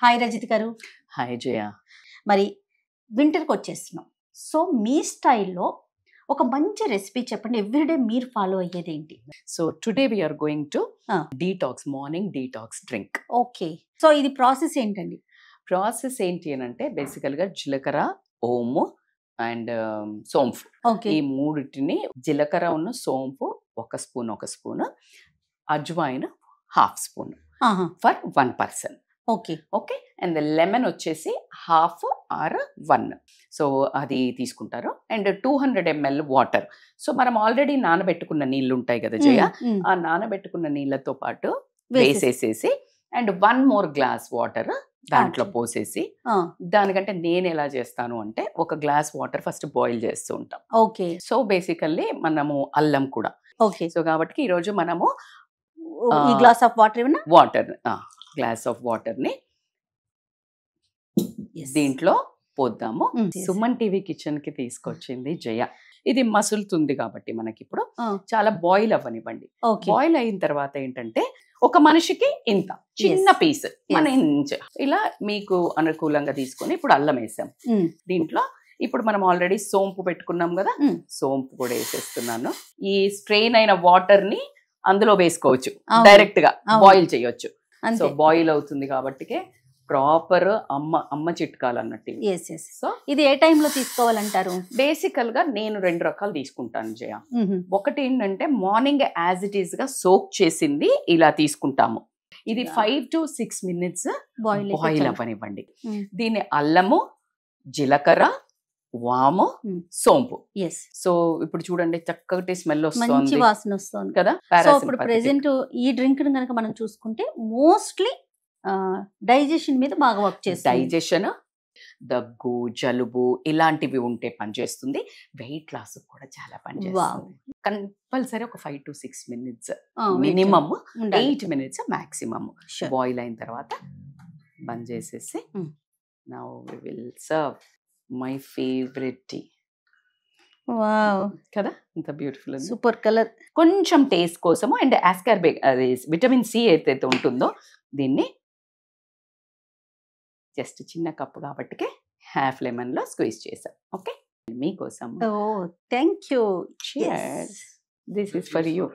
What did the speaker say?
Hi Rajith గారు. Hi జయ. మరి వింటర్కి వచ్చేస్తున్నాం. సో మీ స్టైల్లో ఒక మంచి రెసిపీ చెప్పండి. ఎవ్రీడే మీరు ఫాలో అయ్యేది ఏంటి? So today we are going to detox, morning detox drink. Okay. So ఇది ప్రాసెస్ ఏంటండి? ప్రాసెస్ ఏంటి అని అంటే బేసికల్గా జీలకర్ర, ఓము అండ్ సోంపు, ఈ మూడిటిని, జీలకర్ర ఉన్న సోంపు ఒక spoon, ajwain half spoon for 1 person. Okay okay. And lemon వచ్చేసి హాఫ్ ఆర్ 1. సో అది తీసుకుంటారు. And 200 ml water. సో మనం ఆల్రెడీ నానబెట్టుకున్న నీళ్ళు ఉంటాయి కదా జయ, ఆ నానబెట్టుకున్న నీళ్ళతో పాటు వేసేసేసి అండ్ 1 more glass వాటర్ దాంట్లో పోసేసి, దానికంటే నేను ఎలా చేస్తాను అంటే ఒక గ్లాస్ వాటర్ ఫస్ట్ బాయిల్ చేస్తూ ఉంటాం. ఓకే. సో బేసికల్లీ మనము అల్లం కూడా. ఓకే. సో కాబట్టి ఈరోజు మనము ఈ glass of water glass of water ని దీంట్లో పోద్దాము. సుమన్ టీవీ కిచెన్ కి తీసుకొచ్చింది జయ. ఇది మసులుతుంది కాబట్టి మనకి ఇప్పుడు చాలా బాయిల్ అవ్వనివ్వండి. బాయిల్ అయిన తర్వాత ఏంటంటే ఒక మనిషికి ఇంత చిన్న పీస్ మన ఇంచ్ ఇలా మీకు అనుకూలంగా తీసుకొని ఇప్పుడు అల్లం వేసాం దీంట్లో. ఇప్పుడు మనం ఆల్రెడీ సోంపు పెట్టుకున్నాం కదా, సోంపు కూడా వేసేస్తున్నాను. ఈ స్ట్రెయిన్ అయిన వాటర్ ని అందులో వేసుకోవచ్చు, డైరెక్ట్ గా బాయిల్ చేయొచ్చు. సో బాయిల్ అవుతుంది కాబట్టి ప్రాపర్ అమ్మ చిట్కాలు అన్నట్టు. సో ఇది ఏ టైంలో తీసుకోవాలంటారు? బేసికల్ గా నేను 2 రకాలు తీసుకుంటాను జయ. ఒకటి ఏంటంటే మార్నింగ్ యాజ్ ఇట్ ఈస్ గా సోక్ చేసింది ఇలా తీసుకుంటాము. ఇది 5 to 6 minutes బాయిల్ అవ్వనివ్వండి. దీని అల్లము, జీలకర్ర, వాము, సోంపు. సో ఇప్పుడు చూడండి చక్కటి స్మెల్ వస్తుంది, వాసన వస్తుంది కదా. సో ఇప్పుడు ప్రెసెంట్ ఈ డ్రింక్ కనుక మనం చూసుకుంటే మోస్ట్లీ డైజెషన్ మీద బాగా వర్క్ చేస్తుంది. డైజెషన్, దగ్గు, జలుబు ఇలాంటివి ఉంటే పనిచేస్తుంది. వెయిట్ లాస్ కూడా చాలా పనిచేస్తుంది. కంపల్సరీ ఒక 5 to 6 minutes minimum, 8 minutes maximum boil అయిన తర్వాత బంద్ చేసేసి now we will serve my favourite tea. Wow కదా, ఇంత బ్యూటిఫుల్, సూపర్ కలర్. కొంచెం టేస్ట్ కోసము అండ్ ఆస్కార్బిక్, అది విటమిన్ సి ఏదైతే ఉంటుందో దీన్ని జస్ట్ చిన్న కప్పు కాబట్టి హాఫ్ లెమన్ లో స్క్వీజ్ చేసాం. ఓకే, మీకోసం. Thank you. This is for you.